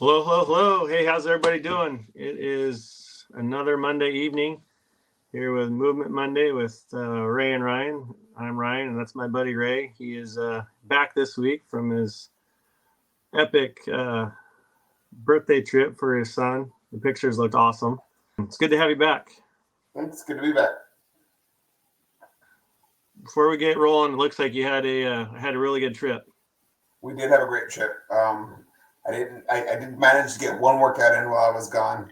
Hello, hello, hello. Hey, how's everybody doing? It is another Monday evening here with Movement Monday with Ray and Ryan. I'm Ryan, and that's my buddy Ray. He is back this week from his epic birthday trip for his son. The pictures looked awesome. It's good to have you back. It's good to be back. Before we get rolling, it looks like you had a really good trip. We did have a great trip. I did manage to get one workout in while I was gone,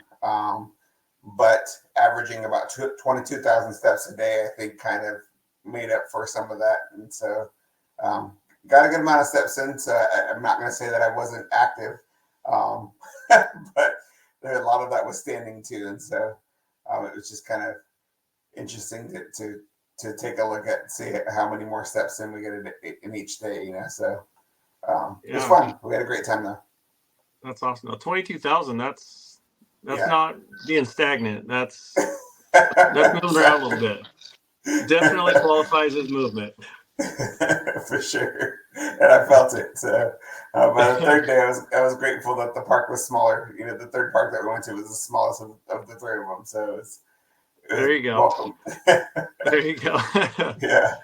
but averaging about 22,000 steps a day, I think, kind of made up for some of that. And so, um, got a good amount of steps in. So I'm not going to say that I wasn't active, um, but a lot of that was standing too. And so it was just kind of interesting to take a look at, see how many more steps in we get in each day. So it was Yeah, fun. We had a great time though. that's awesome. Now, 22,000. That's Yeah. not being stagnant. That's moving around a little bit. Definitely qualifies as movement. For sure, and I felt it. So by the third day, I was grateful that the park was smaller. The third park that we went to was the smallest of the three of them. So it was There you go. welcome. There you go. Yeah,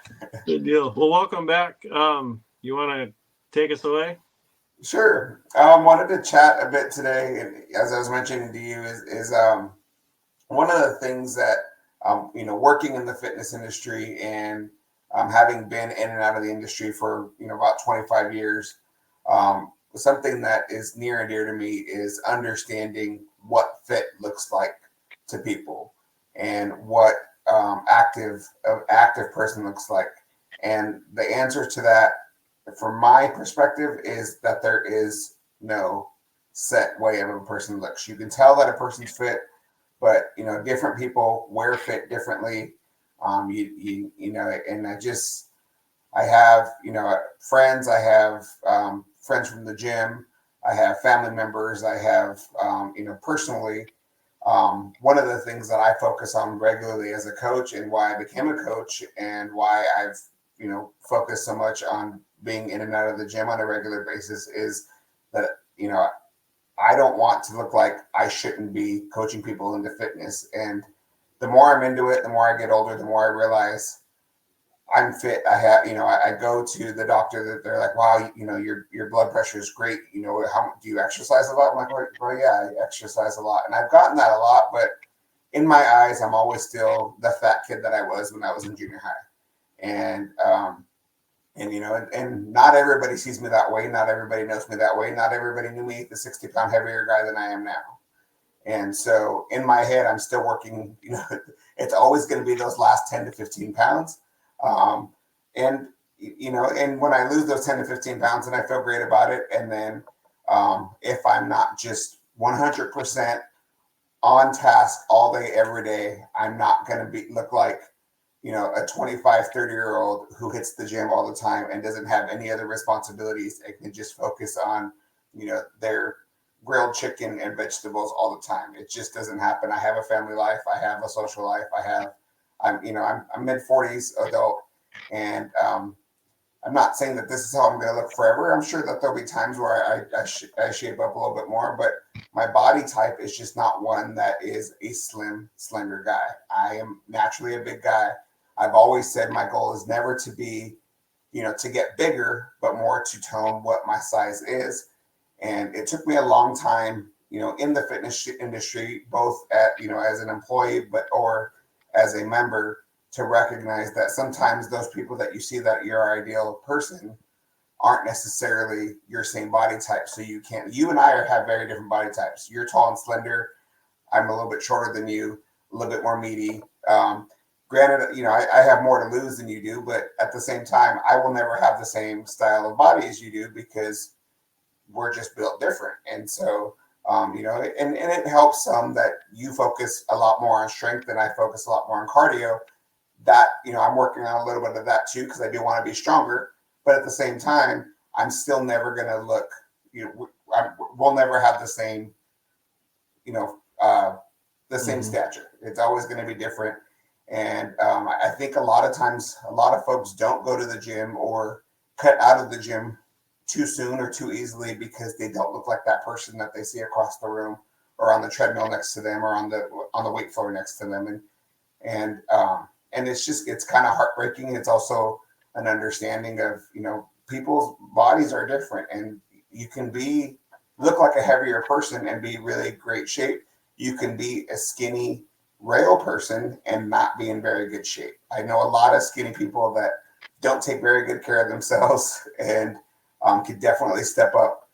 Good deal. Well, welcome back. You want to take us away? sure. Wanted to chat a bit today, and as I was mentioning to you, is one of the things that working in the fitness industry and having been in and out of the industry for about 25 years, something that is near and dear to me is understanding what fit looks like to people and what active person looks like. And the answer to that, from my perspective, is that there is no set way of a person looks. You can tell that a person's fit, but different people wear fit differently. And I have friends. I have friends from the gym. I have family members. I have personally. One of the things that I focus on regularly as a coach, and why I became a coach, and why I've focused so much on being in and out of the gym on a regular basis, is that I don't want to look like I shouldn't be coaching people into fitness. And the more I'm into it, the more I get older, the more I realize I'm fit. I go to the doctor, that they're like, wow, your blood pressure is great. How do you exercise a lot? I'm like, well, yeah, I exercise a lot. And I've gotten that a lot, but in my eyes, I'm always still the fat kid that I was when I was in junior high. And not everybody sees me that way. Not everybody knows me that way. Not everybody knew me the 60-pound heavier guy than I am now. And so in my head, I'm still working. It's always going to be those last 10 to 15 pounds. Um, and when I lose those 10 to 15 pounds, and I feel great about it. And then if I'm not just 100% on task all day, every day, I'm not going to look like a 25, 30-year old who hits the gym all the time and doesn't have any other responsibilities and can just focus on, their grilled chicken and vegetables all the time. It just doesn't happen. I have a family life. I have a social life. I'm mid 40s adult, and I'm not saying that this is how I'm going to look forever. I'm sure that there'll be times where I shape up a little bit more, but my body type is just not one that is a slim, slender guy. I am naturally a big guy. I've always said my goal is never to be, to get bigger, but more to tone what my size is. And it took me a long time, in the fitness industry, both as an employee, or as a member, to recognize that sometimes those people that you see that your ideal person aren't necessarily your same body type. So you and I have very different body types. You're tall and slender. I'm a little bit shorter than you, a little bit more meaty. Granted, I have more to lose than you do, but at the same time, I will never have the same style of body as you do, because we're just built different. And so, and it helps some that you focus a lot more on strength and I focus a lot more on cardio. That, I'm working on a little bit of that too, because I do want to be stronger. But at the same time, I'm still never going to look, we'll never have the same, you know, uh, the same Mm-hmm. stature. It's always going to be different. And I think a lot of times, a lot of folks don't go to the gym or cut out of the gym too soon or too easily because they don't look like that person that they see across the room or on the treadmill next to them or on the weight floor next to them. And it's kind of heartbreaking. It's also an understanding of, people's bodies are different, and you can look like a heavier person and be really great shape. You can be a skinny rail person and not be in very good shape. I know a lot of skinny people that don't take very good care of themselves and could definitely step up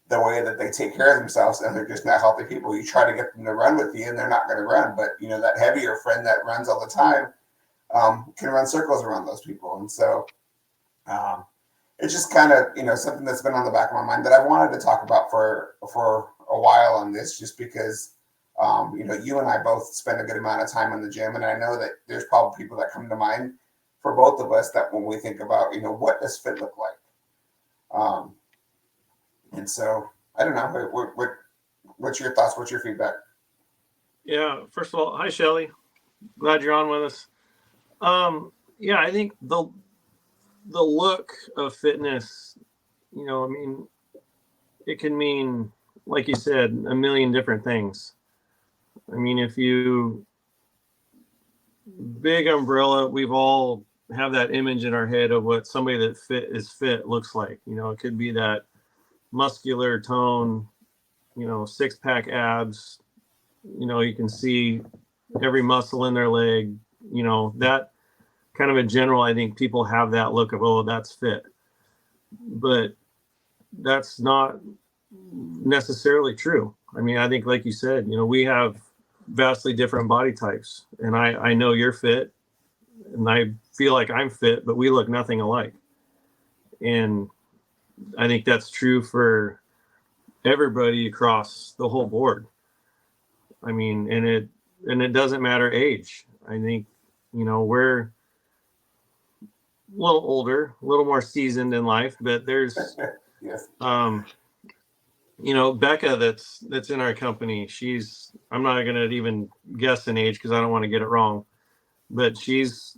the way that they take care of themselves, and they're just not healthy people. You try to get them to run with you and they're not going to run, but that heavier friend that runs all the time can run circles around those people. And so it's just kind of, something that's been on the back of my mind that I wanted to talk about for a while on this, just because, you and I both spend a good amount of time in the gym. And I know that there's probably people that come to mind for both of us that when we think about, what does fit look like? And so I don't know, what's your thoughts? What's your feedback? Yeah. First of all, hi, Shelly. Glad you're on with us. Yeah, I think the look of fitness, it can mean, like you said, a million different things. I mean, big umbrella, we've all have that image in our head of what somebody that is fit looks like. It could be that muscular tone, 6-pack abs, you can see every muscle in their leg, that kind of a general, I think people have that look of, oh, that's fit. But that's not necessarily true. I mean, I think, like you said, we have vastly different body types, and I know you're fit and I feel like I'm fit, but we look nothing alike. And I think that's true for everybody across the whole board. I mean, and it doesn't matter age. I think, we're a little older, a little more seasoned in life, but there's, Yes. Becca that's in our company. I'm not going to even guess an age because I don't want to get it wrong, but she's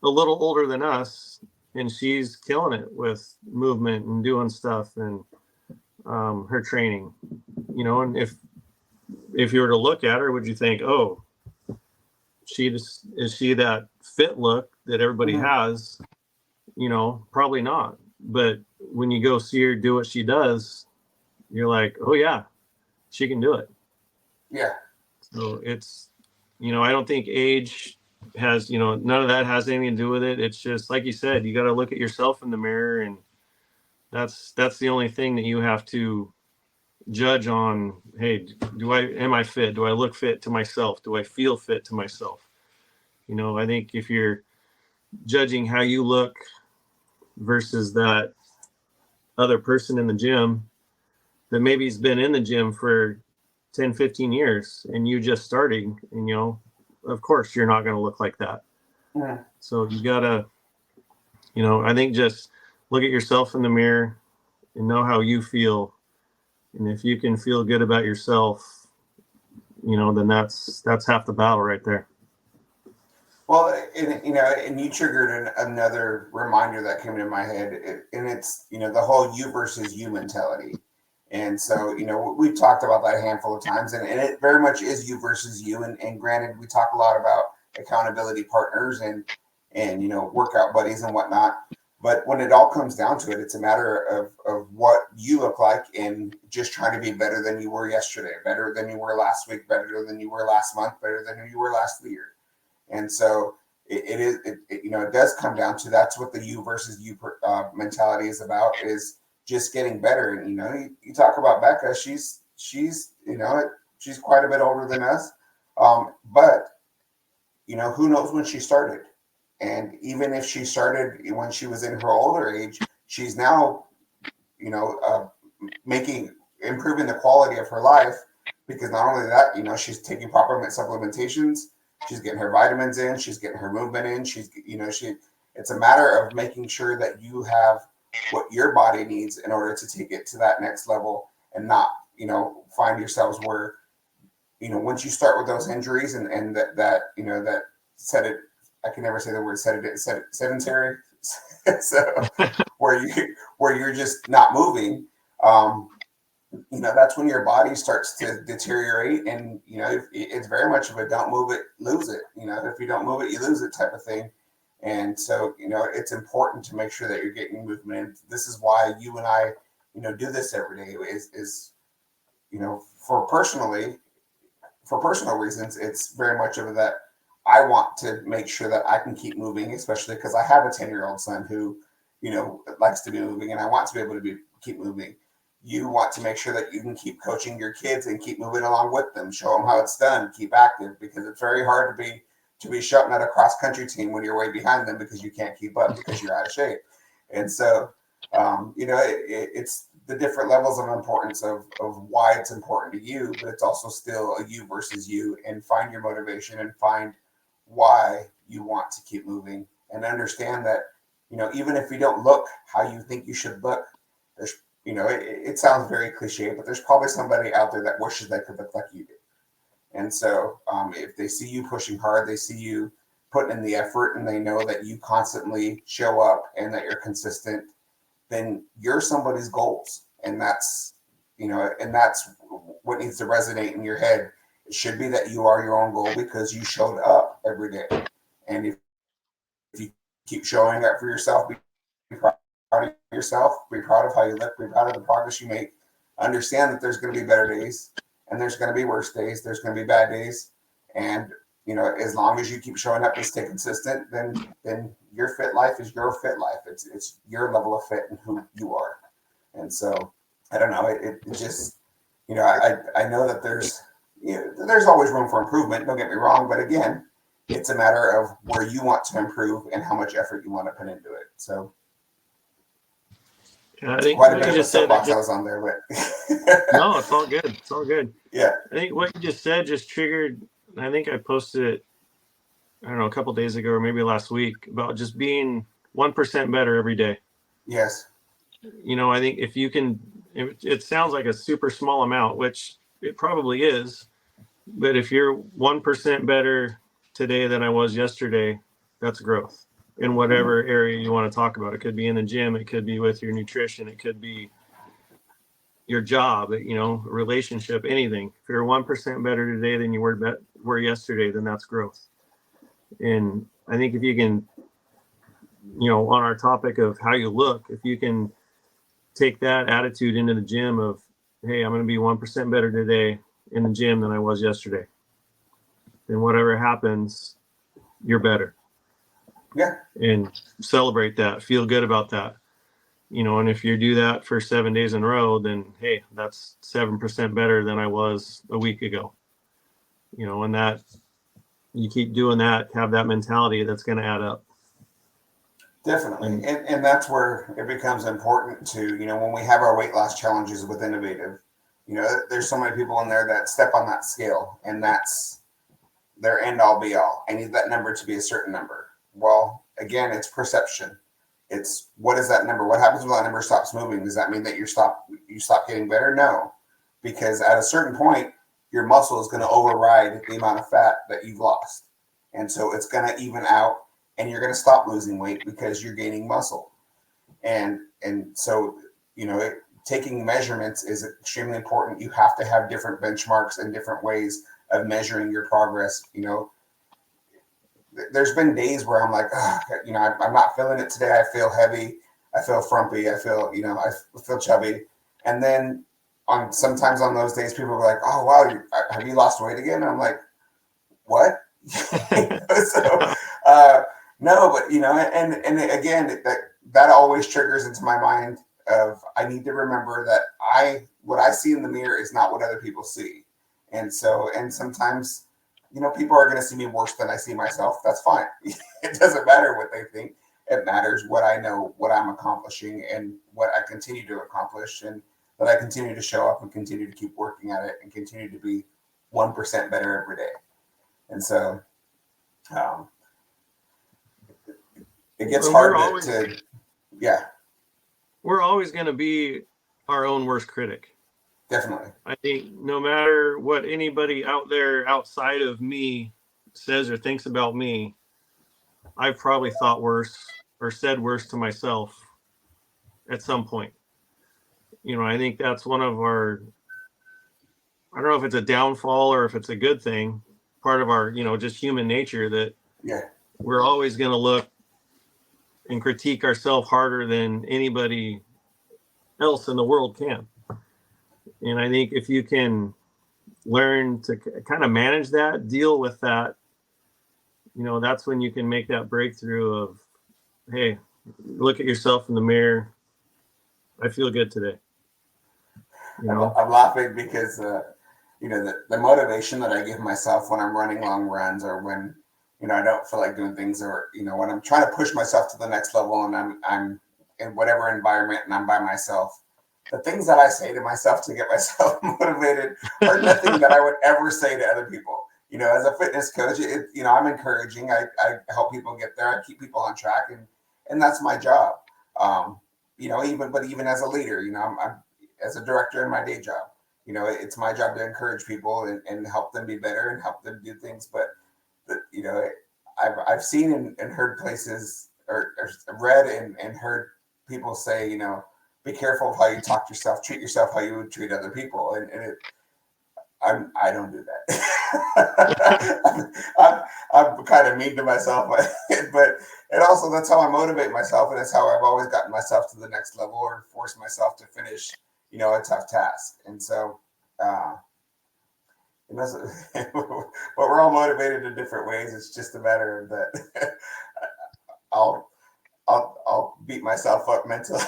a little older than us, and she's killing it with movement and doing stuff and her training, and if you were to look at her, would you think, oh, is she that fit look that everybody has? Probably not. But when you go see her do what she does, you're like, oh yeah, she can do it. Yeah. So it's, I don't think age has, none of that has anything to do with it. It's just, like you said, you got to look at yourself in the mirror, and that's the only thing that you have to judge on. Hey, am I fit? Do I look fit to myself? Do I feel fit to myself? I think if you're judging how you look versus that other person in the gym that maybe has been in the gym for 10, 15 years and you just starting, and of course you're not going to look like that. Yeah. So you gotta, I think just look at yourself in the mirror and know how you feel. And if you can feel good about yourself, then that's half the battle right there. Well, and you triggered another reminder that came into my head, and it's, the whole you versus you mentality. And so, we've talked about that a handful of times, and it very much is you versus you. And granted, we talk a lot about accountability partners and workout buddies and whatnot. But when it all comes down to it, it's a matter of what you look like and just trying to be better than you were yesterday, better than you were last week, better than you were last month, better than you were last year. And so it does come down to, that's what the you versus you mentality is about, is just getting better. And, you talk about Becca, she's quite a bit older than us. But who knows when she started? And even if she started when she was in her older age, she's now, improving the quality of her life, because not only that, she's taking proper supplementations, she's getting her vitamins in, she's getting her movement in, it's a matter of making sure that you have what your body needs in order to take it to that next level, and not, find yourselves where, once you start with those injuries and that set it, I can never say the word sedentary. So where you're just not moving, that's when your body starts to deteriorate, and it's very much of a don't move it, lose it. If you don't move it, you lose it type of thing. And so it's important to make sure that you're getting movement in. This is why you and I do this every day. Is for personal reasons, it's very much of that. I want to make sure that I can keep moving, especially because I have a 10-year-old son who likes to be moving, and I want to be able to keep moving. You want to make sure that you can keep coaching your kids and keep moving along with them, show them how it's done, keep active, because it's very hard to be shouting at a cross country team when you're way behind them because you can't keep up because you're out of shape. And so, it's the different levels of importance of why it's important to you, but it's also still a you versus you, and find your motivation and find why you want to keep moving, and understand that, even if you don't look how you think you should look, there's, it sounds very cliche, but there's probably somebody out there that wishes they could look like you do. And so if they see you pushing hard, they see you putting in the effort, and they know that you constantly show up and that you're consistent, then you're somebody's goals. And that's what needs to resonate in your head. It should be that you are your own goal because you showed up every day. And if you keep showing up for yourself, be proud of yourself, be proud of how you look, be proud of the progress you make. Understand that there's going to be better days and there's going to be worse days. There's going to be bad days. And, as long as you keep showing up and stay consistent, then your fit life is your fit life. It's your level of fit and who you are. And so, I don't know, it just, I know that there's always room for improvement. Don't get me wrong. But again, it's a matter of where you want to improve and how much effort you want to put into it. So, I think quite a bit of a soapbox I was on there, but no, it's all good. It's all good. Yeah. I think what you just said just triggered. I think I posted it, I don't know, a couple days ago or maybe last week, about just being 1% better every day. Yes. I think if you can, it sounds like a super small amount, which it probably is. But if you're 1% better today than I was yesterday, that's growth in whatever area you want to talk about. It could be in the gym. It could be with your nutrition. It could be your job, relationship, anything. If you're 1% better today than you were yesterday, then that's growth. And I think if you can, on our topic of how you look, if you can take that attitude into the gym of, hey, I'm going to be 1% better today in the gym than I was yesterday, then whatever happens, you're better. Yeah. And celebrate that, feel good about that. And if you do that for 7 days in a row, then hey, that's 7% better than I was a week ago. And that you keep doing that, have that mentality, that's going to add up. Definitely. And that's where it becomes important to, when we have our weight loss challenges with Innovative, there's so many people in there that step on that scale, and that's their end all be all. I need that number to be a certain number. Well, again, it's perception. It's, what is that number? What happens when that number stops moving? Does that mean that you stop getting better? No, because at a certain point, your muscle is going to override the amount of fat that you've lost. And so it's going to even out, and you're going to stop losing weight because you're gaining muscle. And so, taking measurements is extremely important. You have to have different benchmarks and different ways of measuring your progress. There's been days where I'm like, I'm not feeling it today. I feel heavy. I feel frumpy. I feel, I feel chubby. And then sometimes on those days, people are like, oh, wow, have you lost weight again? And I'm like, what? So, no, but, and again, that always triggers into my mind of, I need to remember that what I see in the mirror is not what other people see. And so, and sometimes, people are going to see me worse than I see myself. That's fine. It doesn't matter what they think. It matters what I know, what I'm accomplishing, and what I continue to accomplish, and that I continue to show up and continue to keep working at it and continue to be 1% better every day. And so, it gets hard yeah. We're always going to be our own worst critic. Definitely. I think no matter what anybody out there outside of me says or thinks about me, I've probably thought worse or said worse to myself at some point. I think that's one of our, I don't know if it's a downfall or if it's a good thing, part of our, just human nature, that Yeah. we're always going to look and critique ourselves harder than anybody else in the world can. And I think if you can learn to kind of manage that, deal with that, that's when you can make that breakthrough of, hey, look at yourself in the mirror. I feel good today. I'm laughing because, the motivation that I give myself when I'm running long runs, or when, I don't feel like doing things, or, when I'm trying to push myself to the next level and I'm in whatever environment and I'm by myself, the things that I say to myself to get myself motivated are nothing that I would ever say to other people. As a fitness coach, I'm encouraging. I help people get there. I keep people on track, and that's my job. Even as a leader, I'm as a director in my day job. It's my job to encourage people and help them be better and help them do things. But I've seen and heard places, or read and heard people say, be careful of how you talk to yourself, treat yourself how you would treat other people. I don't do that. I'm kind of mean to myself, but and also that's how I motivate myself, and that's how I've always gotten myself to the next level, or forced myself to finish, a tough task. And so, but we're all motivated in different ways. It's just a matter of that. I'll beat myself up mentally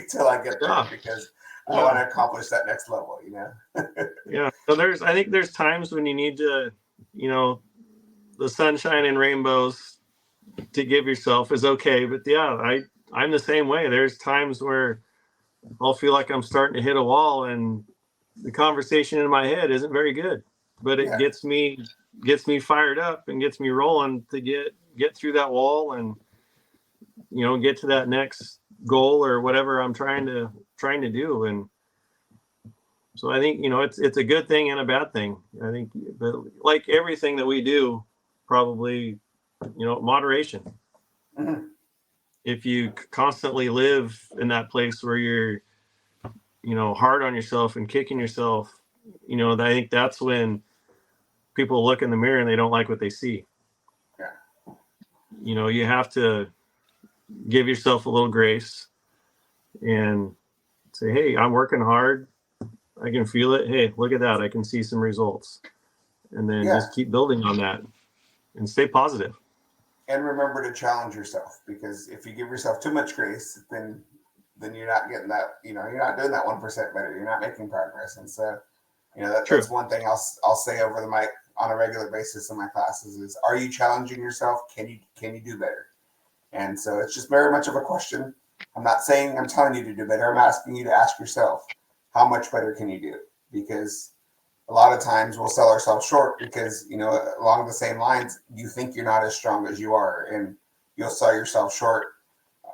till I get there, because I want to accomplish that next level, Yeah. So I think there's times when you need to, the sunshine and rainbows to give yourself is okay. But yeah, I'm the same way. There's times where I'll feel like I'm starting to hit a wall, and the conversation in my head isn't very good, but it gets me fired up and gets me rolling to get through that wall and, get to that next goal or whatever I'm trying to do. And so I think, it's a good thing and a bad thing. I think, but like everything that we do, probably, moderation. Mm-hmm. If you constantly live in that place where you're, hard on yourself and kicking yourself, I think that's when people look in the mirror and they don't like what they see. Yeah. You have to give yourself a little grace and say, hey, I'm working hard. I can feel it. Hey, look at that. I can see some results. And then just keep building on that and stay positive. And remember to challenge yourself, because if you give yourself too much grace, then you're not getting that, you're not doing that 1% better. You're not making progress. And so, that's one thing I'll say over the mic on a regular basis in my classes is, are you challenging yourself? Can you do better? And so it's just very much of a question. I'm not saying I'm telling you to do better. I'm asking you to ask yourself, how much better can you do? Because a lot of times we'll sell ourselves short because, along the same lines, you think you're not as strong as you are, and you'll sell yourself short.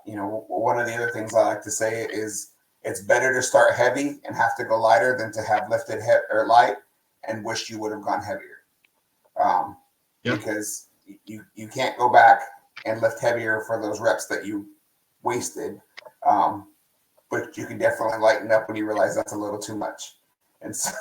One of the other things I like to say is, it's better to start heavy and have to go lighter than to have lifted or light and wish you would have gone heavier. Because you can't go back and lift heavier for those reps that you wasted. But you can definitely lighten up when you realize that's a little too much. And so,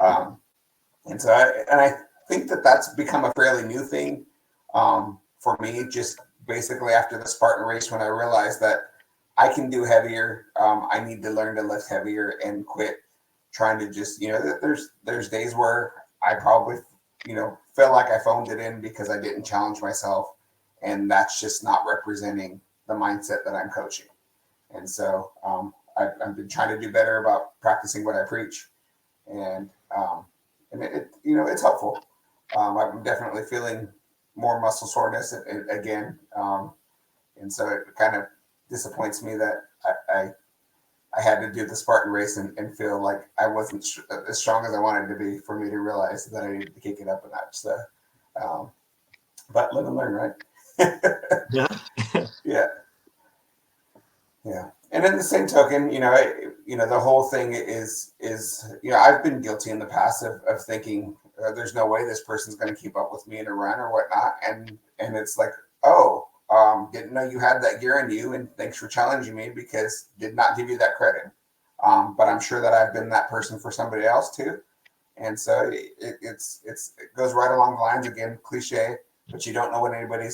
I think that's become a fairly new thing for me, just basically after the Spartan race, when I realized that I can do heavier. I need to learn to lift heavier and quit trying to just, there's days where I probably, feel like I phoned it in because I didn't challenge myself. And that's just not representing the mindset that I'm coaching. And so I've been trying to do better about practicing what I preach. And it's helpful. I'm definitely feeling more muscle soreness again. And so it kind of disappoints me that I had to do the Spartan race and feel like I wasn't as strong as I wanted to be, for me to realize that I needed to kick it up a notch. So, but live and learn, right? Yeah. And in the same token, the whole thing is, I've been guilty in the past of thinking there's no way this person's going to keep up with me in a run or whatnot. And it's like, Didn't know you had that gear in you, and thanks for challenging me because did not give you that credit. But I'm sure that I've been that person for somebody else too. And so it goes right along the lines, again, cliche, but you don't know what anybody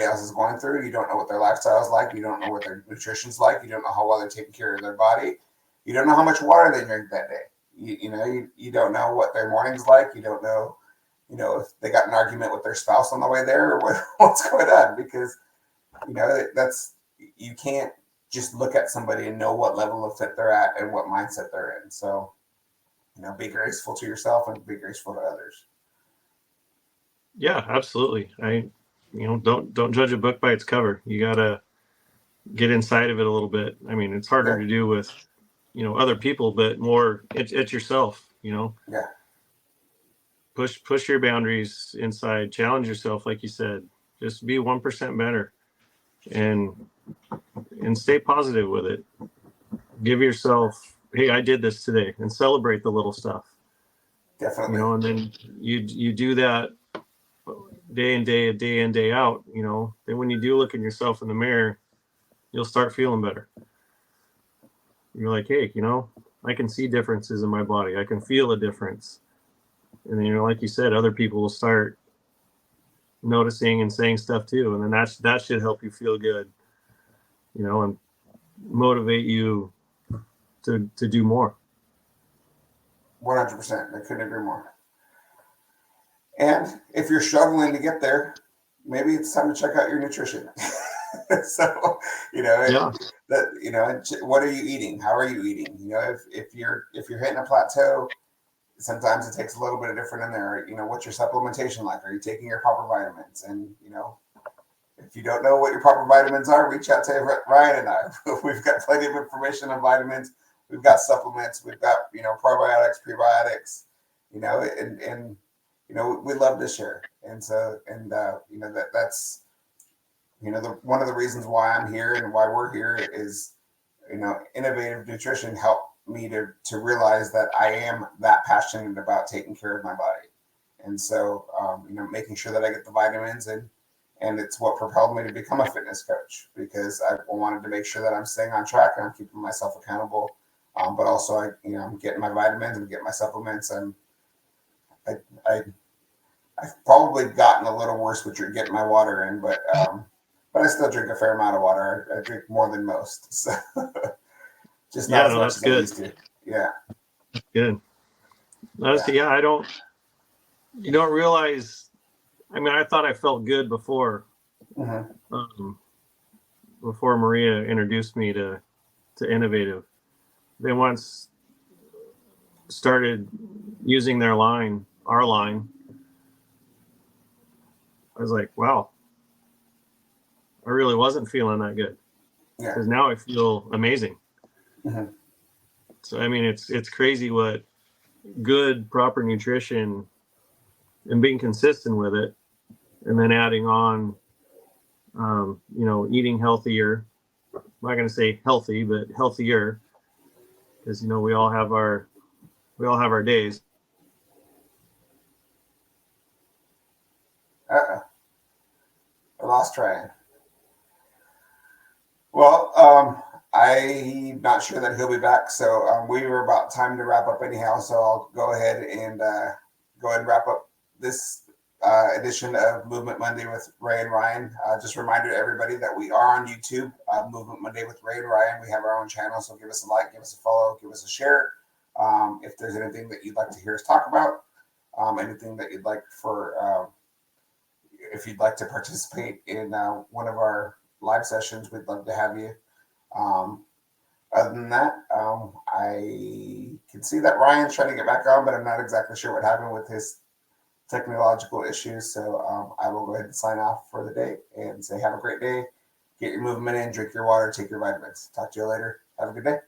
else is going through. You don't know what their lifestyle is like. You don't know what their nutrition's like. You don't know how well they're taking care of their body. You don't know how much water they drink that day. You don't know what their morning's like. You don't know, if they got an argument with their spouse on the way there or what's going on, because, you can't just look at somebody and know what level of fit they're at and what mindset they're in. So, be graceful to yourself and be graceful to others. Yeah, absolutely. Don't judge a book by its cover. You gotta get inside of it a little bit. I mean, it's harder to do with, other people, but more it's yourself, Yeah. Push your boundaries inside, challenge yourself, like you said, just be 1% better and stay positive with it. Give yourself, hey, I did this today, and celebrate the little stuff. Definitely. And then you do that day in, day out, then when you do look at yourself in the mirror, you'll start feeling better. You're like, hey, I can see differences in my body. I can feel a difference. And then, like you said, other people will start noticing and saying stuff too. And then that should help you feel good, and motivate you to do more. 100%. I couldn't agree more. And if you're struggling to get there, maybe it's time to check out your nutrition. So, what are you eating? How are you eating? If you're hitting a plateau, sometimes it takes a little bit of different in there. What's your supplementation like? Are you taking your proper vitamins? And, if you don't know what your proper vitamins are, reach out to Ryan and I. We've got plenty of information on vitamins. We've got supplements. We've got, probiotics, prebiotics, and we love to share. And so, that's, one of the reasons why I'm here and why we're here is, innovative nutrition helped me to realize that I am that passionate about taking care of my body. And so, making sure that I get the vitamins and it's what propelled me to become a fitness coach, because I wanted to make sure that I'm staying on track and I'm keeping myself accountable. But also I'm getting my vitamins and getting my supplements. And I've probably gotten a little worse with getting my water in, but I still drink a fair amount of water. I drink more than most. So just not as much as I used to. Yeah. Good. Honestly, yeah, you don't realize, I thought I felt good before, before Maria introduced me to Innovative. They once started using our line. I was like, wow, I really wasn't feeling that good. Yeah. Because now I feel amazing. Mm-hmm. So, it's crazy what good, proper nutrition and being consistent with it, and then adding on, eating healthier. I'm not going to say healthy, but healthier, because, we all have our days. I lost Ryan. Well, I'm not sure that he'll be back, so we were about time to wrap up anyhow. So I'll go ahead and wrap up this edition of Movement Monday with Ray and Ryan. Just a reminder to everybody that we are on YouTube, Movement Monday with Ray and Ryan. We have our own channel, so give us a like, give us a follow, give us a share. If there's anything that you'd like to hear us talk about, anything that you'd like if you'd like to participate in one of our live sessions, we'd love to have you. Other than that, I can see that Ryan's trying to get back on, but I'm not exactly sure what happened with his technological issues. So I will go ahead and sign off for the day and say have a great day. Get your movement in, drink your water, take your vitamins. Talk to you later. Have a good day.